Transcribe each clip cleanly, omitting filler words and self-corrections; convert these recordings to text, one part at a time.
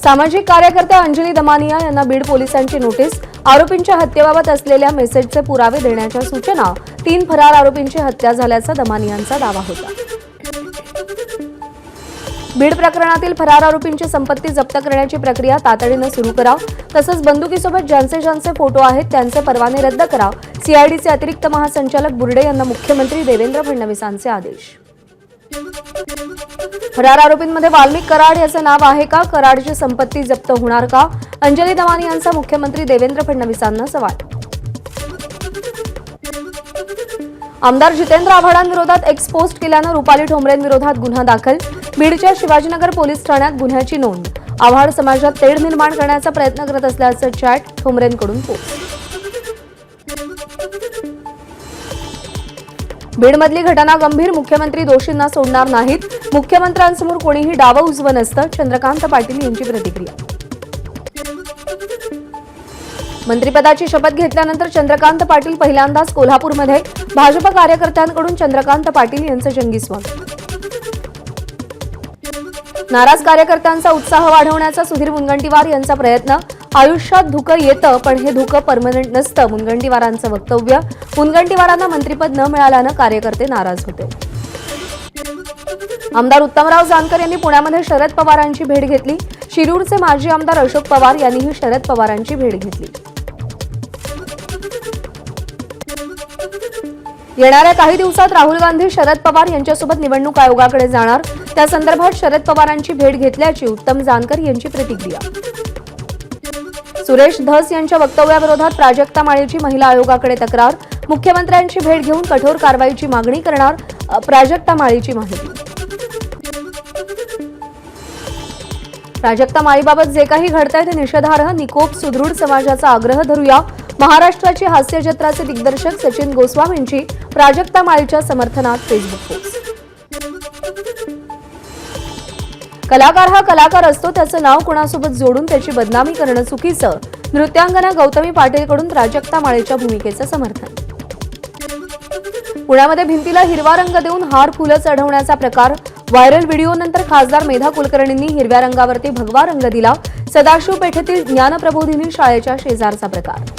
सामाजिक कार्यकर्त्या अंजली दमानिया यांना बीड पोलिसांची नोटीस। आरोपींच्या हत्येबाबत असलेल्या मेसेजचे पुरावे देण्याच्या सूचना। 3 फरार आरोपींची हत्या झाल्याचा दमानियांचा दावा होता। बीड प्रकरणातील फरार आरोपींची संपत्ती जप्त करण्याची प्रक्रिया तातडीने सुरू करा। तसंच बंदुकीसोबत ज्यांचे फोटो आहेत त्यांचे परवाने रद्द करा। सीआयडीचे अतिरिक्त महासंचालक बुर्डे यांना मुख्यमंत्री देवेंद्र फडणवीसांचे आदेश। फरार आरोपींमध्ये वाल्मिक कराड याचे नाव आहे का? कराडची संपत्ती जप्त होणार का? अंजली दमानियांचा मुख्यमंत्री देवेंद्र फडणवीसांना सवाल। आमदार जितेंद्र आव्हाडांविरोधात एक्स पोस्ट केल्यानं रुपाली ठोंबरेंविरोधात गुन्हा दाखल। बीडच्या शिवाजीनगर पोलीस ठाण्यात गुन्ह्याची नोंद। आव्हाड समाजात तेढ निर्माण करण्याचा प्रयत्न करत असल्याचं चॅट ठोंबरेंकडून पोस्ट। बीडमधली घटना गंभीर, मुख्यमंत्री दोषींना सोडणार नाहीत। मुख्यमंत्र्यांसमोर कोणीही डावं उजवं नसतं, चंद्रकांत पाटील यांची प्रतिक्रिया। मंत्रिपदाची शपथ घेतल्यानंतर चंद्रकांत पाटील पहिल्यांदाच कोल्हापूरमध्ये। भाजप कार्यकर्त्यांकडून चंद्रकांत पाटील यांचं जंगी स्वागत। नाराज कार्यकर्त्यांचा उत्साह वाढवण्याचा सुधीर मुनगंटीवार यांचा प्रयत्न। आयुष्यात धुकं येतं पण हे धुकं परमनंट नसतं, मुनगंटीवारांचं वक्तव्य। मुनगंटीवारांना मंत्रिपद न मिळाल्यानं कार्यकर्ते नाराज होते। आमदार उत्तमराव जानकर यांनी पुण्यामध्ये शरद पवारांची भेट घेतली। शिरूरचे माजी आमदार अशोक पवार यांनीही शरद पवारांची भेट घेतली। येणाऱ्या काही दिवसात राहुल गांधी शरद पवार यांच्यासोबत निवडणूक आयोगाकडे जाणार। त्या संदर्भात शरद पवारांची भेट घेतल्याची उत्तम जानकर यांची प्रतिक्रिया। सुरेश धस यांच्या वक्तव्याविरोधात प्राजक्ता माळीची महिला आयोगाकडे तक्रार। मुख्यमंत्र्यांची भेट घेऊन कठोर कारवाईची मागणी करणार, प्राजक्ता माळीची माहिती। प्राजक्ता माळीबाबत जे काही घडतंय ते निषेधार्ह, निकोप सुदृढ समाजाचा आग्रह धरूया। महाराष्ट्राची हास्यजत्राचे दिग्दर्शक सचिन गोस्वामींची प्राजक्ता माळीच्या समर्थनात फेसबुक पोस्ट। कलाकार हा कलाकार असतो, त्याचं नाव कोणासोबत जोडून त्याची बदनामी करणं चुकीचं। नृत्यांगना गौतमी पाटीलकडून प्राजक्ता माळीच्या भूमिकेचं समर्थन। पुण्यामध्ये भिंतीला हिरवा रंग देऊन हार फुलं चढवण्याचा प्रकार व्हायरल व्हिडिओनंतर खासदार मेधा कुलकर्णींनी हिरव्या रंगावरती भगवा रंग दिला। सदाशिव पेठेतील ज्ञानप्रबोधिनी शाळेच्या शेजारचा प्रकार।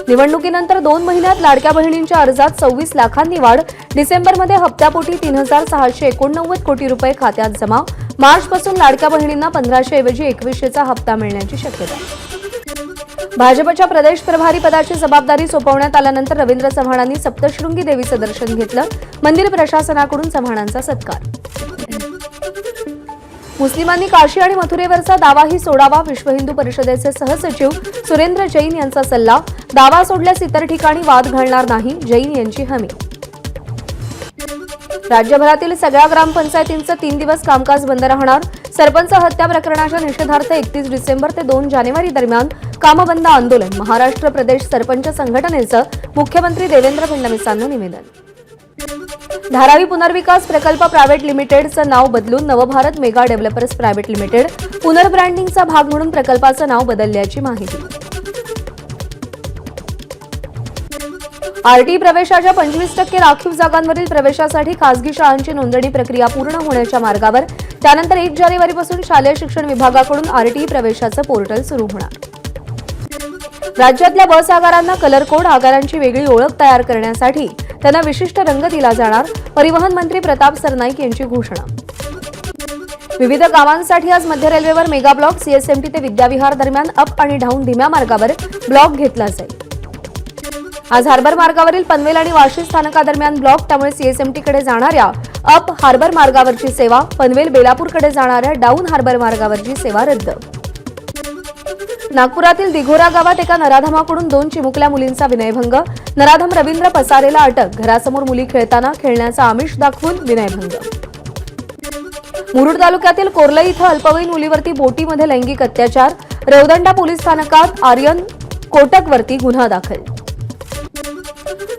निवडणुकीनंतर 2 महिन्यात लाडक्या बहिणींच्या अर्जात 26 लाखांनी वाढ। डिसेंबरमध्ये हप्त्यापोटी 3689 कोटी रुपये खात्यात जमा। मार्चपासून लाडक्या बहिणींना 1500 ऐवजी 2100चा हप्ता मिळण्याची शक्यता। भाजपच्या प्रदेश प्रभारी पदाची जबाबदारी सोपवण्यात आल्यानंतर रवींद्र चव्हाणांनी सप्तशृंगी देवीचं दर्शन घेतलं। मंदिर प्रशासनाकडून चव्हाणांचा सत्कार। मुस्लिमांनी काशी आणि मथुरेवरचा दावाही सोडावा, विश्व हिंदू परिषदेचे सहसचिव सुरेंद्र जैन यांचा सल्ला। दावा सोडल्यास इतर ठिकाणी वाद घालणार नाही, जैन यांची हमी। राज्यभरातील सगळ्या ग्रामपंचायतींचं 3 दिवस कामकाज बंद राहणार। सरपंच हत्या प्रकरणाच्या निषेधार्थ 31 डिसेंबर ते 2 जानेवारी दरम्यान कामबंद आंदोलन। महाराष्ट्र प्रदेश सरपंच संघटनेचं मुख्यमंत्री देवेंद्र फडणवीसांना निवेदन। धारावी पुनर्विकास प्रकल्प प्रायव्हेट लिमिटेडचं नाव बदलून नवभारत मेगा डेव्हलपर्स प्रायव्हेट लिमिटेड। पुनर्ब्रँडिंगचा भाग म्हणून प्रकल्पाचं नाव बदलल्याची माहिती। आरटी प्रवेशाच्या 25% राखीव जागांवरील प्रवेशासाठी खासगी शाळांची नोंदणी प्रक्रिया पूर्ण होण्याच्या मार्गावर। त्यानंतर 1 जानेवारीपासून शालेय शिक्षण विभागाकडून आरटी प्रवेशाचं पोर्टल सुरू होणार। राज्यातल्या बस आगारांना कलर कोड, आगारांची वेगळी ओळख तयार करण्यासाठी त्यांना विशिष्ट रंग दिला जाणार। परिवहन मंत्री प्रताप सरनाईक यांची घोषणा। विविध कामांसाठी आज मध्य रेल्वेवर मेगा ब्लॉक। सीएसएमटी ते विद्याविहार दरम्यान अप आणि डाऊन धीम्या मार्गावर ब्लॉक घेतला जाईल। आज हार्बर मार्गावरील पनवेल आणि वाशी स्थानकादरम्यान ब्लॉक, त्यामुळे सीएसएमटीकडे जाणाऱ्या अप हार्बर मार्गावरची सेवा, पनवेल बेलापूरकडे जाणाऱ्या डाऊन हार्बर मार्गावरची सेवा रद्द। नागपुरातील दिघोरा गावात एका नराधमाकडून 2 चिमुकल्या मुलींचा विनयभंग। नराधम रवींद्र पसारेला अटक। घरासमोर मुली खेळताना खेळण्याचा आमिष दाखवून विनयभंग। मुरुड तालुक्यातील कोर्लई इथं अल्पवयीन मुलीवरती बोटीमध्ये लैंगिक अत्याचार। रौदंडा पोलीस स्थानकात आर्यन कोटकवरती गुन्हा दाखल।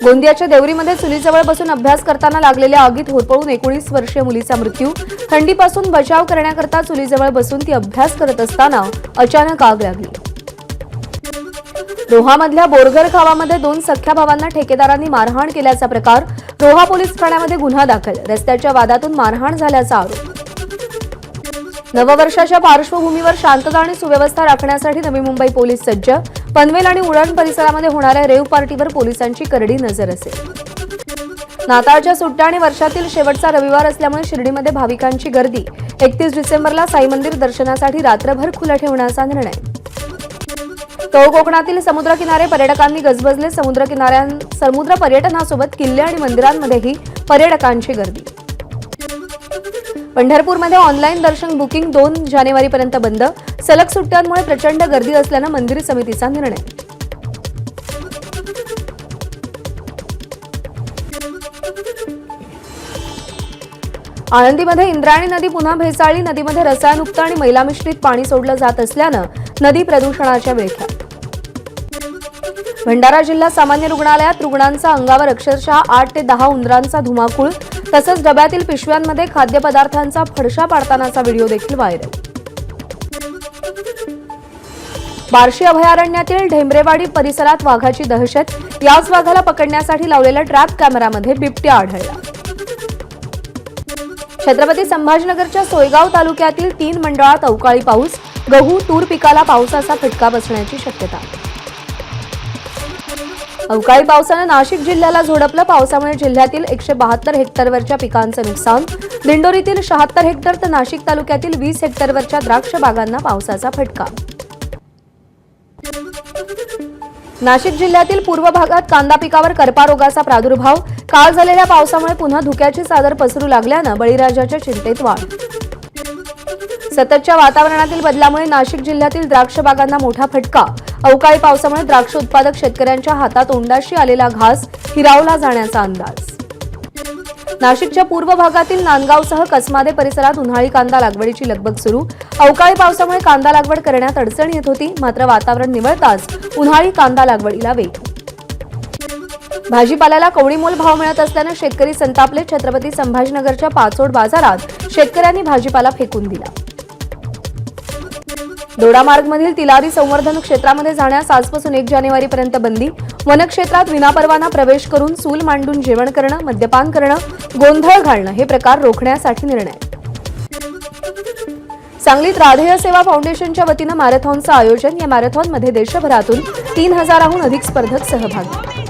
गोंदियाच्या देवरीमध्ये चुलीजवळ बसून अभ्यास करताना लागलेल्या आगीत होरपळून 19 वर्षीय मुलीचा मृत्यू। थंडीपासून बचाव करण्याकरता चुलीजवळ बसून ती अभ्यास करत असताना अचानक आग लागली। रोहामधल्या बोरघर गावामध्ये 2 सख्ख्या भावांना ठेकेदारांनी मारहाण केल्याचा प्रकार। रोहा पोलीस ठाण्यामध्ये गुन्हा दाखल। रस्त्याच्या वादातून मारहाण झाल्याचा आरोप। नववर्षाच्या पार्श्वभूमीवर शांतता आणि सुव्यवस्था राखण्यासाठी नवी मुंबई पोलीस सज्ज. पनवेल आणि उरण परिसरामध्ये होणाऱ्या रेव्ह पार्टीवर पोलिसांची करडी नजर असेल. नाताळच्या सुट्ट्या आणि वर्षातील शेवटचा रविवार असल्यामुळे शिर्डीमध्ये भाविकांची गर्दी. 31 डिसेंबरला साई मंदिर दर्शनासाठी रात्रभर खुलं ठेवण्याचा निर्णय. तळ कोकणातील समुद्रकिनारे पर्यटकांनी गजबजले. समुद्र पर्यटनासोबत किल्ले आणि मंदिरांमध्येही पर्यटकांची गर्दी. पंढरपूरमध्ये ऑनलाईन दर्शन बुकिंग 2 जानेवारीपर्यंत बंद. सलग सुट्ट्यांमुळे प्रचंड गर्दी असल्यानं मंदिर समितीचा निर्णय. आळंदीमध्ये इंद्रायणी नदी पुन्हा भेसाळली. नदीमध्ये रसायनयुक्त आणि मैलामिश्रित पाणी सोडलं जात असल्यानं नदी प्रदूषणाच्या विळख्यात. भंडारा जिल्हा सामान्य रुग्णालयात रुग्णांचा अंगावर अक्षरशः 8 ते 10 उंदरांचा धुमाकूळ. तसंच डब्यातील पिशव्यांमध्ये खाद्यपदार्थांचा फडशा पाडतानाचा व्हिडिओ देखील व्हायरल. बार्शी अभयारण्यातील ढेंबरेवाडी परिसरात वाघाची दहशत. याच वाघाला पकडण्यासाठी लावलेल्या ट्रॅप कॅमेरामध्ये बिबट्या आढळला. छत्रपती संभाजीनगरच्या सोयगाव तालुक्यातील 3 मंडळात अवकाळी पाऊस. गहू तूर पिकाला पावसाचा फटका बसण्याची शक्यता. अवकाळी पावसानं नाशिक जिल्ह्याला झोडपलं. पावसामुळे जिल्ह्यातील 172 हेक्टरवरच्या पिकांचं नुकसान. दिंडोरीतील 76 हेक्टर तर नाशिक तालुक्यातील 20 हेक्टरवरच्या द्राक्ष बागांना पावसाचा फटका. नाशिक जिल्ह्यातील पूर्व भागात कांदा पिकावर करपा रोगाचा प्रादुर्भाव. काल झालेल्या पावसामुळे पुन्हा धुक्याची चादर पसरू लागल्यानं बळीराजाच्या चिंतेत वाढ. सततच्या वातावरणातील बदलामुळे नाशिक जिल्ह्यातील द्राक्ष बागांना मोठा फटका. अवकाळी पावसामुळे द्राक्ष उत्पादक शेतकऱ्यांच्या हातातोंडाशी आलेला घास हिरावला जाण्याचा अंदाज. नाशिकच्या पूर्व भागातील नांदगावसह कसमादे परिसरात उन्हाळी कांदा लागवडीची लगबग सुरू. अवकाळी पावसामुळे कांदा लागवड करण्यात अडचण येत होती. मात्र वातावरण निवळताच उन्हाळी कांदा लागवडीला वेग. भाजीपाल्याला कवडीमोल भाव मिळत असल्यानं शेतकरी संतापले. छत्रपती संभाजीनगरच्या पाचोड बाजारात शेतकऱ्यांनी भाजीपाला फेकून दिला. दोडामार्गमधील तिलारी संवर्धन क्षेत्रामध्ये जाण्यास आजपासून 1 जानेवारीपर्यंत बंदी. वनक्षेत्रात विनापरवाना प्रवेश करून चूल मांडून जेवण करणं, मद्यपान करणं, गोंधळ घालणं हे प्रकार रोखण्यासाठी निर्णय. सांगलीत राधेय सेवा फाउंडेशनच्या वतीनं मॅरेथॉनचं आयोजन. या मॅरेथॉनमध्ये देशभरातून 3000हून अधिक स्पर्धक सहभागी.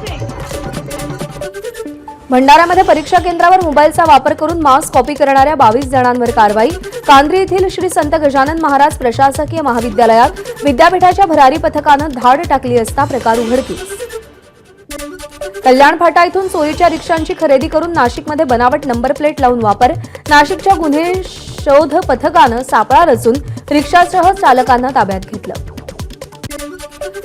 भंडाऱ्यामध्ये परीक्षा केंद्रावर मोबाईलचा वापर करून मार्क्स कॉपी करणाऱ्या 22 जणांवर कारवाई. कांद्री येथील श्री संत गजानन महाराज प्रशासकीय महाविद्यालयात विद्यापीठाच्या भरारी पथकानं धाड टाकली असता प्रकार उघडकीस. कल्याण फाटा इथून चोरीच्या रिक्षांची खरेदी करून नाशिकमध्ये बनावट नंबर प्लेट लावून वापर. नाशिकच्या गुन्हे शोध पथकानं सापळा रचून रिक्षासह चालकांना ताब्यात घेतलं.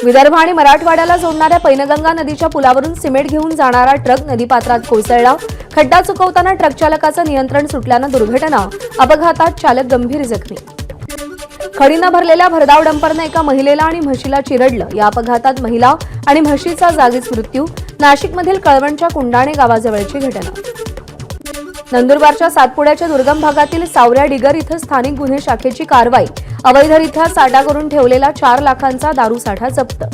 विदर्भ आणि मराठवाड्याला जोडणाऱ्या पैनगंगा नदीच्या पुलावरून सिमेंट घेऊन जाणारा ट्रक नदीपात्रात कोसळला. खड्डा चुकवताना ट्रक चालकाचं नियंत्रण सुटल्यानं दुर्घटना. अपघातात चालक गंभीर जखमी. खडीनं भरलेल्या भरधाव डंपरनं एका महिलेला आणि म्हशीला चिरडलं. या अपघातात महिला आणि म्हशीचा जागीच मृत्यू. नाशिकमधील कळवणच्या कुंडाणे गावाजवळची घटना. नंदुरबारच्या सातपुड्याच्या दुर्गम भागातील सावऱ्या डिगर इथं स्थानिक गुन्हे शाखेची कारवाई. अवैधरित्या साठा करून ठेवलेला 4 लाखांचा दारू साठा जप्त.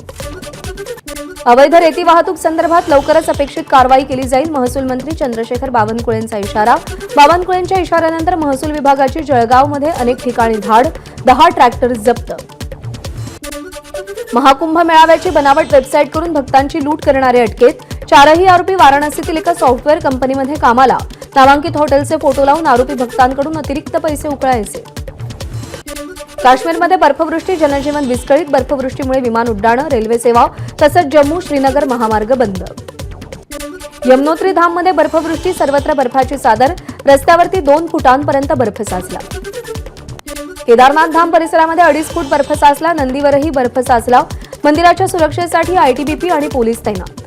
अवैध रेती वाहतूक संदर्भात लवकरच अपेक्षित कारवाई केली जाईल. महसूल मंत्री चंद्रशेखर बावनकुळेंचा इशारा. बावनकुळेंच्या इशाऱ्यानंतर महसूल विभागाची जळगावमध्ये अनेक ठिकाणी धाड. 10 ट्रॅक्टर जप्त. महाकुंभ मेळाव्याची बनावट वेबसाईट करून भक्तांची लूट करणारे अटकेत. 4ही आरोपी वाराणसीतील एका सॉफ्टवेअर कंपनीमध्ये कामाला. नामांकित हॉटेलचे फोटो लावून आरोपी भक्तांकडून अतिरिक्त पैसे उकळायचे. काश्मीरमध्ये बर्फवृष्टी. जनजीवन विस्कळीत. बर्फवृष्टीमुळे विमान उड्डाणं, रेल्वे सेवा तसंच जम्मू श्रीनगर महामार्ग बंद. यमुनोत्री धाममध्ये बर्फवृष्टी. सर्वत्र बर्फाची चादर. रस्त्यावरती 2 फुटांपर्यंत बर्फ साचला. केदारनाथ धाम परिसरामध्ये 2.5 फूट बर्फ साचला. नंदीवरही बर्फ साचला. मंदिराच्या सुरक्षेसाठी आयटीबीपी आणि पोलीस तैनात.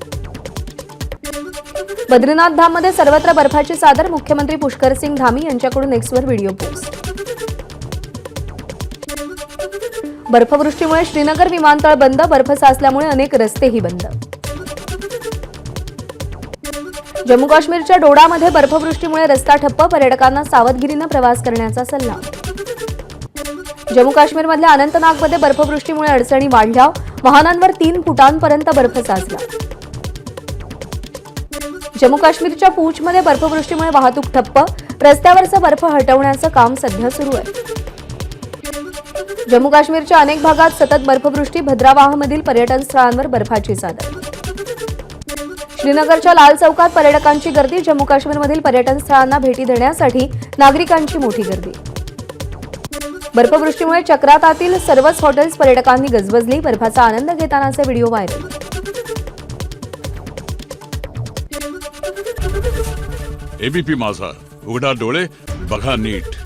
बद्रीनाथ धाममध्ये सर्वत्र बर्फाची चादर. मुख्यमंत्री पुष्करसिंग धामी यांच्याकडून एक्सवर व्हिडिओ पोस्ट. बर्फवृष्टीमुळे श्रीनगर विमानतळ बंद. बर्फ साचल्यामुळे अनेक रस्तेही बंद. जम्मू काश्मीरच्या डोडामध्ये बर्फवृष्टीमुळे रस्ता ठप्प. पर्यटकांना सावधगिरीनं प्रवास करण्याचा सल्ला. जम्मू काश्मीरमधल्या अनंतनागमध्ये बर्फवृष्टीमुळे अडचणी वाढल्या. वाहनांवर 3 फुटांपर्यंत बर्फ साचला. जम्मू काश्मीरच्या पूंछमध्ये बर्फवृष्टीमुळे वाहतूक ठप्प. रस्त्यावरचा बर्फ हटवण्याचं काम सध्या सुरू आहे. जम्मू काश्मीरच्या अनेक भागात सतत बर्फवृष्टी, भद्रावाहमधील पर्यटन स्थळांवर बर्फाची चादर. श्रीनगरच्या लाल चौकात पर्यटकांची गर्दी, जम्मू काश्मीरमधील पर्यटन स्थळांना भेटी देण्यासाठी नागरिकांची मोठी गर्दी. बर्फवृष्टीमुळे चक्रातातील सर्वच हॉटेल्स पर्यटकांनी गजबजली, बर्फाचा आनंद घेतानाचे व्हिडिओ व्हायरल. एबीपी माझा, उघडा डोळे बघा नीट.